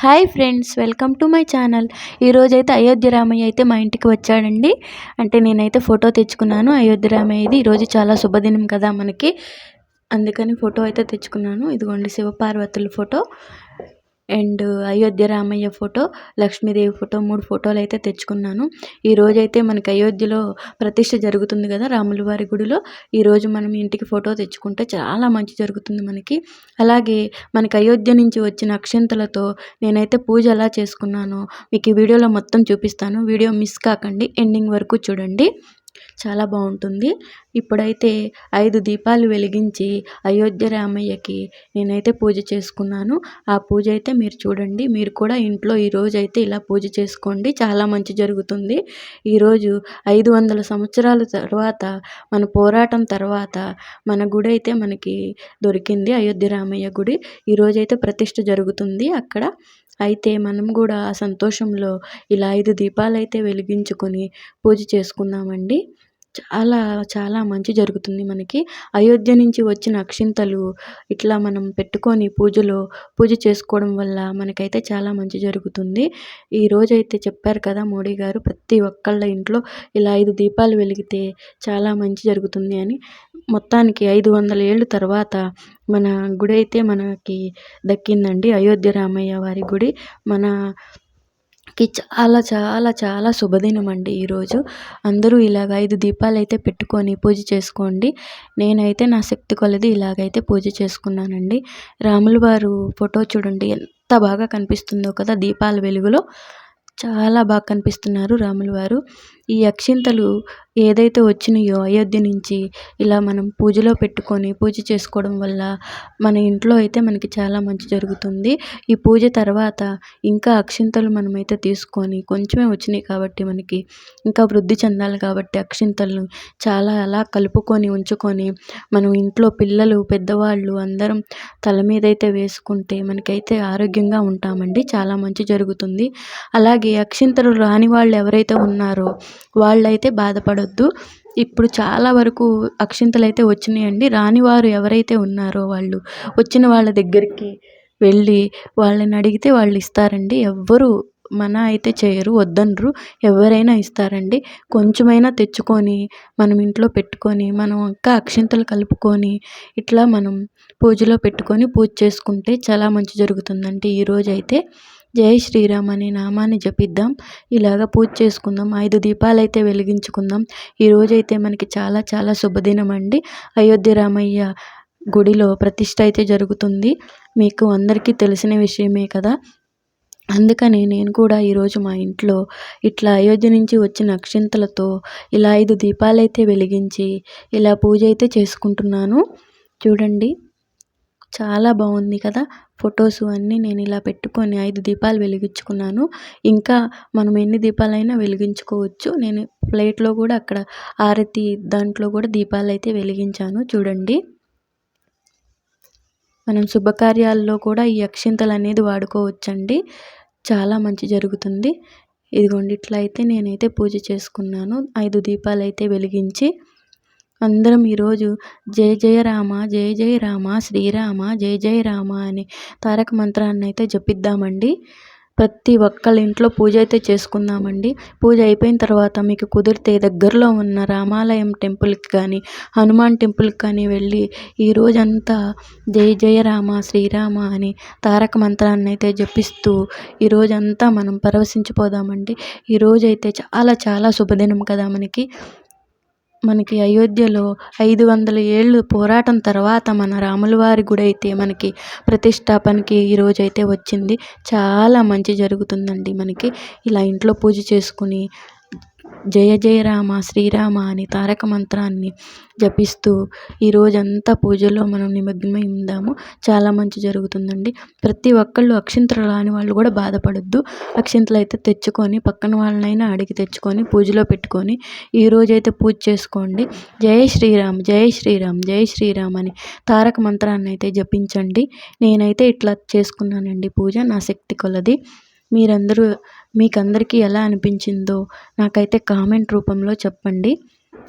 Hi friends, welcome to my channel. ఈరోజైతే అయోధ్య రామయ్య అయితే మా ఇంటికి వచ్చాడండి. అంటే నేనైతే ఫోటో తెచ్చుకున్నాను అయోధ్య రామయ్యది. ఈరోజు చాలా శుభదినం కదా మనకి, అందుకని ఫోటో అయితే తెచ్చుకున్నాను. ఇదిగోండి శివపార్వతుల photo and Ayodhya Ramayya photo, Lakshmidevi photo, 3 ఫోటోలు అయితే తెచ్చుకున్నాను. ఈరోజైతే మనకి అయోధ్యలో ప్రతిష్ఠ జరుగుతుంది కదా రాముల వారి గుడిలో. ఈరోజు మనం ఇంటికి ఫోటో తెచ్చుకుంటే చాలా మంచి జరుగుతుంది మనకి. అలాగే మనకి అయోధ్య నుంచి వచ్చిన అక్షింతలతో నేనైతే పూజ ఎలా చేసుకున్నానో మీకు ఈ వీడియోలో మొత్తం చూపిస్తాను. వీడియో మిస్ కాకండి, ఎండింగ్ వరకు చూడండి, చాలా బాగుంటుంది. ఇప్పుడైతే 5 దీపాలు వెలిగించి అయోధ్య రామయ్యకి నేనైతే పూజ చేసుకున్నాను. ఆ పూజ అయితే మీరు చూడండి. మీరు కూడా ఇంట్లో ఈరోజు అయితే ఇలా పూజ చేసుకోండి, చాలా మంచి జరుగుతుంది. ఈరోజు 500 సంవత్సరాల తర్వాత, మన పోరాటం తర్వాత మన గుడి అయితే మనకి దొరికింది, అయోధ్య రామయ్య గుడి. ఈరోజైతే ప్రతిష్ఠ జరుగుతుంది అక్కడ. అయితే మనం కూడా ఆ సంతోషంలో ఇలా 5 దీపాలైతే వెలిగించుకొని పూజ చేసుకుందామండి. చాలా చాలా మంచి జరుగుతుంది మనకి. అయోధ్య నుంచి వచ్చిన అక్షింతలు ఇట్లా మనం పెట్టుకొని పూజ చేసుకోవడం వల్ల మనకైతే చాలా మంచి జరుగుతుంది. ఈరోజైతే చెప్పారు కదా మోడీ గారు, ప్రతి ఒక్కళ్ళ ఇంట్లో ఇలా 5 దీపాలు వెలిగితే చాలా మంచి జరుగుతుంది అని. మొత్తానికి 500 ఏళ్ళ తర్వాత మన గుడి అయితే మనకి దక్కిందండి, అయోధ్య రామయ్య వారి గుడి. మనకి చాలా చాలా చాలా శుభదినం అండి ఈరోజు. అందరూ ఇలాగ 5 దీపాలైతే పెట్టుకొని పూజ చేసుకోండి. నేనైతే నా శక్తి కొలది ఇలాగైతే పూజ చేసుకున్నానండి. రాముల వారు ఫోటో చూడండి ఎంత బాగా కనిపిస్తుందో కదా దీపాల వెలుగులో. చాలా బాగా కనిపిస్తున్నారు రాముల వారు. ఈ అక్షింతలు ఏదైతే వచ్చినాయో అయోధ్య నుంచి, ఇలా మనం పూజలో పెట్టుకొని పూజ చేసుకోవడం వల్ల మన ఇంట్లో అయితే మనకి చాలా మంచి జరుగుతుంది. ఈ పూజ తర్వాత ఇంకా అక్షింతలు మనమైతే తీసుకొని, కొంచెమే వచ్చినాయి కాబట్టి మనకి ఇంకా వృద్ధి చెందాలి కాబట్టి అక్షింతలను చాలా అలా కలుపుకొని ఉంచుకొని మనం ఇంట్లో పిల్లలు పెద్దవాళ్ళు అందరం తల మీద అయితే వేసుకుంటే మనకైతే ఆరోగ్యంగా ఉంటామండి, చాలా మంచి జరుగుతుంది. అలాగే అక్షింతలు రాని వాళ్ళు ఎవరైతే ఉన్నారో వాళ్ళైతే బాధపడొద్దు. ఇప్పుడు చాలా వరకు అక్షింతలు అయితే వచ్చినాయండి. రాని వారు ఎవరైతే ఉన్నారో వాళ్ళు వచ్చిన వాళ్ళ దగ్గరికి వెళ్ళి వాళ్ళని అడిగితే వాళ్ళు ఇస్తారండి. ఎవ్వరు మనా అయితే చేయరు, వద్దనరు, ఎవరైనా ఇస్తారండి. కొంచెమైనా తెచ్చుకొని మనం ఇంట్లో పెట్టుకొని మనం ఇంకా అక్షింతలు కలుపుకొని ఇట్లా మనం పూజలో పెట్టుకొని పూజ చేసుకుంటే చాలా మంచి జరుగుతుందండి. ఈరోజైతే జై శ్రీరామ్ అనే నామాన్ని జపిద్దాం, ఇలాగ పూజ చేసుకుందాం, 5 దీపాలైతే వెలిగించుకుందాం. ఈరోజైతే మనకి చాలా చాలా శుభదినం అండి. అయోధ్య రామయ్య గుడిలో ప్రతిష్ఠ అయితే జరుగుతుంది, మీకు అందరికీ తెలిసిన విషయమే కదా. అందుకని నేను కూడా ఈరోజు మా ఇంట్లో ఇట్లా అయోధ్య నుంచి వచ్చిన అక్షింతలతో ఇలా 5 దీపాలైతే వెలిగించి ఇలా పూజ అయితే చేసుకుంటున్నాను. చూడండి చాలా బాగుంది కదా. ఫొటోస్ అన్నీ నేను ఇలా పెట్టుకొని 5 దీపాలు వెలిగించుకున్నాను. ఇంకా మనం ఎన్ని దీపాలైనా వెలిగించుకోవచ్చు. నేను ప్లేట్లో కూడా అక్కడ ఆరతి దాంట్లో కూడా దీపాలు అయితే వెలిగించాను. చూడండి, మనం శుభకార్యాల్లో కూడా ఈ అక్షింతలు అనేది వాడుకోవచ్చండి, చాలా మంచి జరుగుతుంది. ఇదిగోండి ఇట్లా అయితే నేనైతే పూజ చేసుకున్నాను, 5 దీపాలు అయితే వెలిగించి. అందరం ఈరోజు జయ జయ రామ జయ జయ రామ శ్రీరామ జయ జయ రామ అని తారక మంత్రాన్ని అయితే జపిద్దామండి. ప్రతి ఒక్కళ్ళ ఇంట్లో పూజ అయితే చేసుకుందామండి. పూజ అయిపోయిన తర్వాత మీకు కుదిరితే దగ్గరలో ఉన్న రామాలయం టెంపుల్కి కానీ హనుమాన్ టెంపుల్కి కానీ వెళ్ళి ఈ రోజంతా జయ జయ రామ శ్రీరామ అని తారక మంత్రాన్ని అయితే జపిస్తూ ఈరోజంతా మనం పరవశించిపోదామండి. ఈరోజైతే చాలా చాలా శుభదినం కదా మనకి అయోధ్యలో 500 ఏళ్ళు పోరాటం తర్వాత మన రాముల వారి గుడి అయితే మనకి ప్రతిష్టాపనకి ఈరోజైతే వచ్చింది. చాలా మంచి జరుగుతుందండి మనకి. ఇలా ఇంట్లో పూజ చేసుకుని జయ జయ రామ శ్రీరామ అని తారక మంత్రాన్ని జపిస్తూ ఈరోజంతా పూజలో మనం నిమగ్నమై ఉందాము, చాలా మంచి జరుగుతుందండి. ప్రతి ఒక్కళ్ళు అక్షింతలు రాని వాళ్ళు కూడా బాధపడొద్దు. అక్షింతలు అయితే తెచ్చుకొని పక్కన వాళ్ళనైనా అడిగి తెచ్చుకొని పూజలో పెట్టుకొని ఈరోజైతే పూజ చేసుకోండి. జై శ్రీరామ్ జై శ్రీరామ్ జై శ్రీరామ్ అని తారక మంత్రాన్ని అయితే జపించండి. నేనైతే ఇట్లా చేసుకున్నానండి పూజ, నా శక్తి కొలది. మీకందరికీ ఎలా అనిపించిందో నాకైతే కామెంట్ రూపంలో చెప్పండి.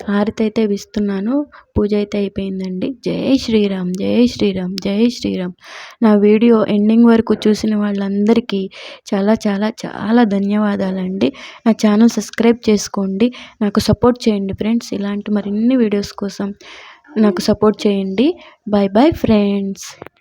హారతి అయితే ఇస్తున్నాను. పూజ అయితే అయిపోయిందండి. జై శ్రీరామ్, జై శ్రీరామ్, జై శ్రీరామ్. నా వీడియో ఎండింగ్ వరకు చూసిన వాళ్ళందరికీ చాలా చాలా చాలా ధన్యవాదాలండి. నా ఛానల్ సబ్స్క్రైబ్ చేసుకోండి. నాకు సపోర్ట్ చేయండి ఫ్రెండ్స్. ఇలాంటి మరిన్ని వీడియోస్ కోసం నాకు సపోర్ట్ చేయండి. Bye bye friends.